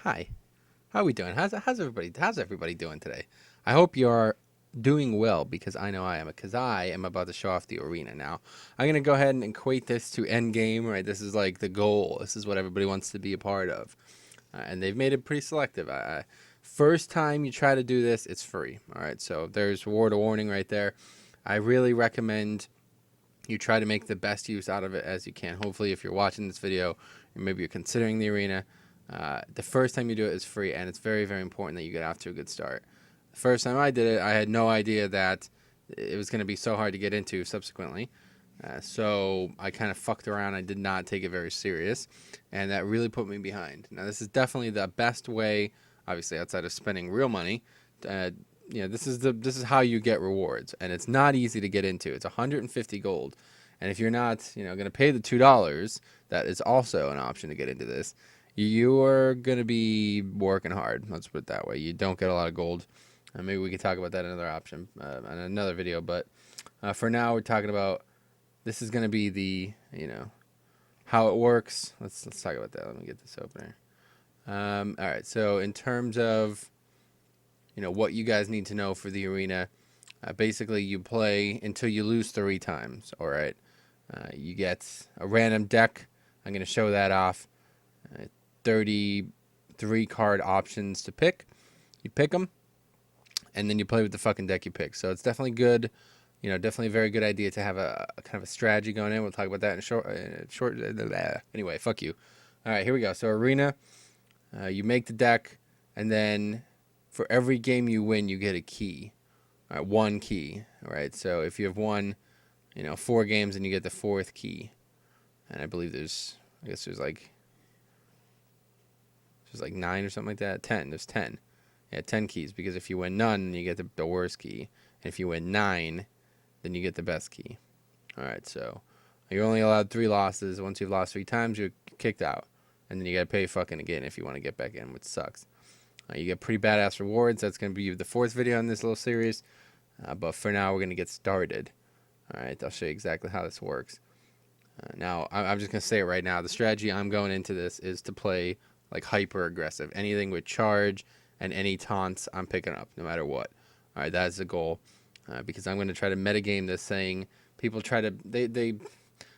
Hi. How are we doing? How's everybody doing today? I hope you're doing well because I know I am, because I am about to show off the arena now. I'm gonna go ahead and equate this to end game, right? This is like the goal. This is what everybody wants to be a part of, and they've made it pretty selective. First time you try to do this, it's free. All right, so there's word of warning right there. I really recommend you try to make the best use out of it as you can. Hopefully, if you're watching this video, or maybe you're considering the arena, the first time you do it is free, and it's very, very important that you get off to a good start. The first time I did it, I had no idea that it was going to be so hard to get into subsequently. So I kind of fucked around. I did not take it very serious, and that really put me behind. Now, this is definitely the best way, obviously outside of spending real money. This is how you get rewards, and it's not easy to get into. It's 150 gold, and if you're not, going to pay the $2, that is also an option to get into this. You are going to be working hard. Let's put it that way. You don't get a lot of gold. Maybe we could talk about that in another option, in another video. But for now, we're talking about this is going to be the, how it works. Let's talk about that. Let me get this opener. All right. So in terms of, what you guys need to know for the arena, basically you play until you lose 3 times. All right. You get a random deck. I'm going to show that off. 33 card options to pick. You pick them, and then you play with the fucking deck you pick. So it's definitely good. Definitely a very good idea to have a kind of a strategy going in. We'll talk about that in short. Anyway, fuck you. All right, here we go. So arena, you make the deck, and then for every game you win, you get a key. All right, 1 key. All right, so if you have won, 4 games, and you get the 4th key. And I believe there's like 9 or something like that. 10. There's 10. Yeah, 10 keys, because if you win none, then you get the worst key. And if you win 9, then you get the best key. All right, so you're only allowed 3 losses. Once you've lost 3 times, you're kicked out. And then you got to pay fucking again if you want to get back in, which sucks. You get pretty badass rewards. That's going to be the 4th video in this little series. But for now, we're going to get started. All right, I'll show you exactly how this works. Now, I'm just going to say it right now. The strategy I'm going into this is to play like hyper aggressive. Anything with charge and any taunts I'm picking up, no matter what. All right, that's the goal. Because I'm going to try to metagame this, saying people try to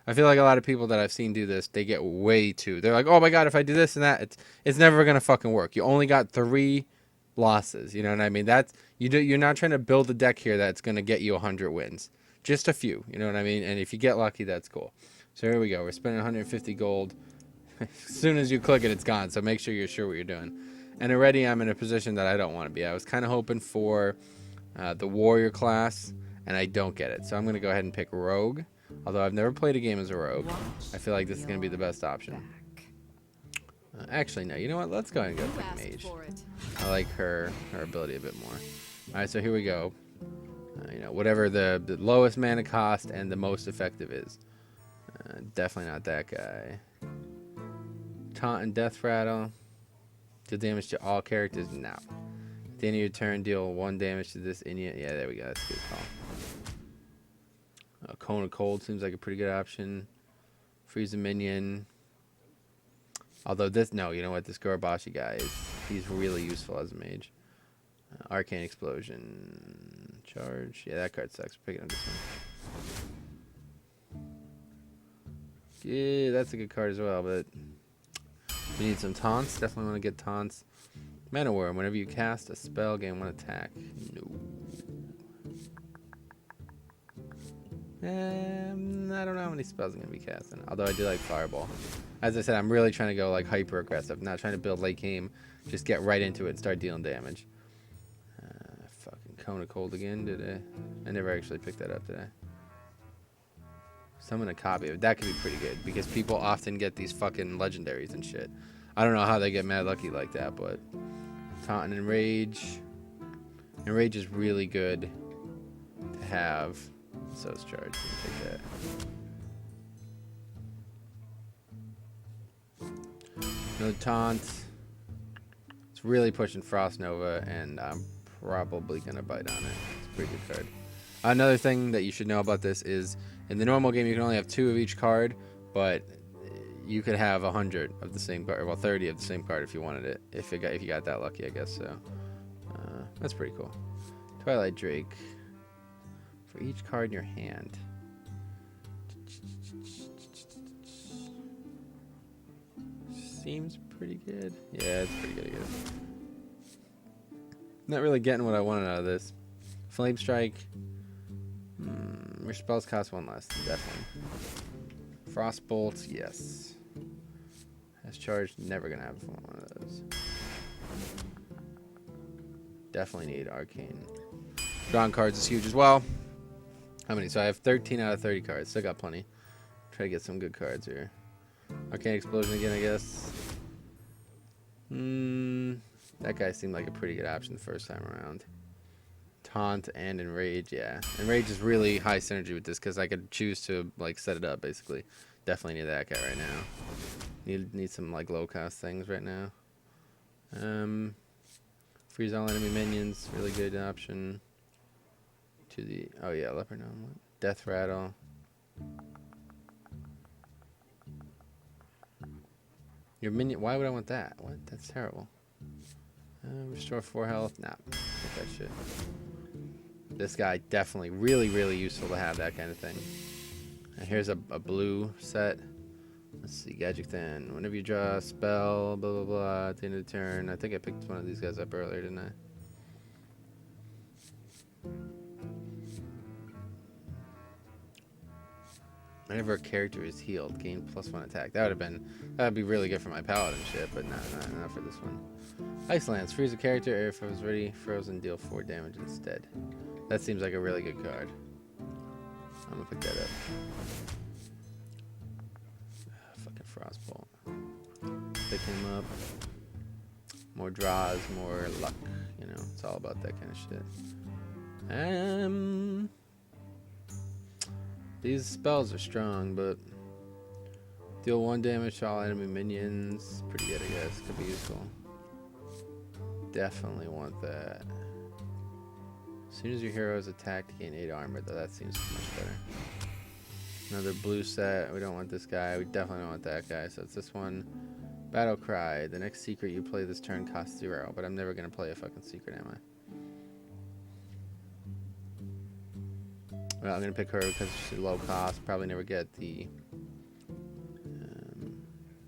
I feel like a lot of people that I've seen do this, they get way too. They're like, oh my god, if I do this and that, it's never going to fucking work. You only got 3 losses. You know what I mean? You're not trying to build a deck here that's going to get you 100 wins. Just a few. You know what I mean? And if you get lucky, that's cool. So here we go. We're spending 150 gold. As soon as you click it, it's gone. So make sure you're sure what you're doing. And already I'm in a position that I don't want to be. I was kind of hoping for the warrior class, and I don't get it. So I'm going to go ahead and pick rogue. Although I've never played a game as a rogue, I feel like this is going to be the best option. Actually, no. You know what? Let's go ahead and go pick mage. I like her ability a bit more. All right, so here we go. Whatever the lowest mana cost and the most effective is. Definitely not that guy. Taunt and Death Rattle. Deal damage to all characters? No. At the end of your turn, deal 1 damage to this Inuit. Yeah, there we go. That's a good call. Cone of Cold seems like a pretty good option. Freeze a minion. Although this, no, you know what? This Gorobashi guy he's really useful as a mage. Arcane Explosion. Charge. Yeah, that card sucks. We're picking up this one. Yeah, that's a good card as well, but we need some taunts. Definitely want to get taunts. Mana Worm. Whenever you cast a spell, gain 1 attack. No. I don't know how many spells I'm going to be casting. Although I do like Fireball. As I said, I'm really trying to go like hyper aggressive. Not trying to build late game. Just get right into it and start dealing damage. Fucking Cone of Cold again. I never actually picked that up, did I? Summon a copy. That could be pretty good, because people often get these fucking legendaries and shit. I don't know how they get mad lucky like that, but Taunt and Enrage. Enrage is really good to have. So it's charged. Take that. No taunt. It's really pushing Frost Nova, and I'm probably gonna bite on it. It's a pretty good card. Another thing that you should know about this is, in the normal game, you can only have 2 of each card, but you could have 100 of the same card, well 30 of the same card if you wanted it. If you got that lucky, I guess so. That's pretty cool. Twilight Drake. For each card in your hand. Seems pretty good. Yeah, it's pretty good, I guess. Not really getting what I wanted out of this. Flame Strike. Your spells cost 1 less. Definitely. Frostbolt, yes. Has charged. Never gonna have one of those. Definitely need Arcane. Drawing cards is huge as well. How many? So I have 13 out of 30 cards. Still got plenty. Try to get some good cards here. Arcane Explosion again, I guess. That guy seemed like a pretty good option the first time around. Taunt and Enrage, yeah. Enrage is really high synergy with this because I could choose to like set it up basically. Definitely need that guy right now. Need some like low cost things right now. Freeze all enemy minions, really good option. To the Leopard Gnome. Death Rattle. Your minion. Why would I want that? What? That's terrible. Restore 4 health. Nah, get that shit. This guy definitely really useful to have that kind of thing. And here's a blue set. Let's see, Gadget then. Whenever you draw a spell, blah blah blah, at the end of the turn. I think I picked one of these guys up earlier, didn't I? Whenever a character is healed, gain +1 attack. That'd be really good for my paladin shit, but not for this one. Ice Lance, freeze a character if it was ready, frozen, deal 4 damage instead. That seems like a really good card. I'm gonna pick that up. Fucking Frostbolt. Pick him up. More draws, more luck. You know, it's all about that kind of shit. These spells are strong, but deal 1 damage to all enemy minions. Pretty good, I guess. Could be useful. Definitely want that. As soon as your hero is attacked, gain 8 armor, though that seems much better. Another blue set. We don't want this guy. We definitely don't want that guy. So it's this one. Battle Cry. The next secret you play this turn costs 0, but I'm never going to play a fucking secret, am I? Well, I'm going to pick her because she's low cost. Probably never get the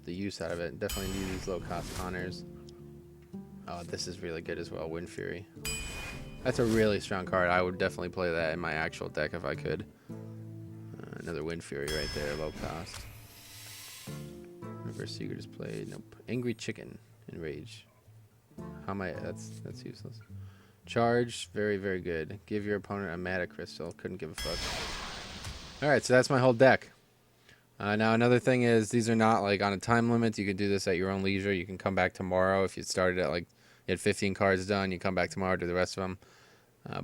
use out of it. Definitely need these low cost Connors. Oh, this is really good as well. Wind Fury. That's a really strong card. I would definitely play that in my actual deck if I could. Another Wind Fury right there, low cost. Reverse Secret is played. Nope. Angry Chicken. Enrage. How am I? That's useless. Charge. Very good. Give your opponent a Mana Crystal. Couldn't give a fuck. Alright, so that's my whole deck. Now another thing is these are not like on a time limit. You can do this at your own leisure. You can come back tomorrow if you started at like you had 15 cards done. You come back tomorrow, do the rest of them.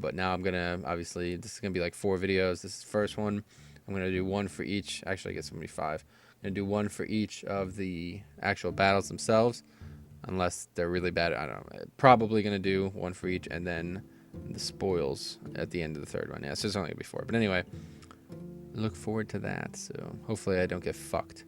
But now I'm gonna obviously this is gonna be like 4 videos. This is the first one. I'm gonna do 1 for each. Actually, I guess it's gonna be 5. I'm gonna do 1 for each of the actual battles themselves, unless they're really bad. I don't know. Probably gonna do 1 for each, and then the spoils at the end of the 3rd one. Yeah, so it's only gonna be 4. But anyway. Look forward to that. So hopefully I don't get fucked.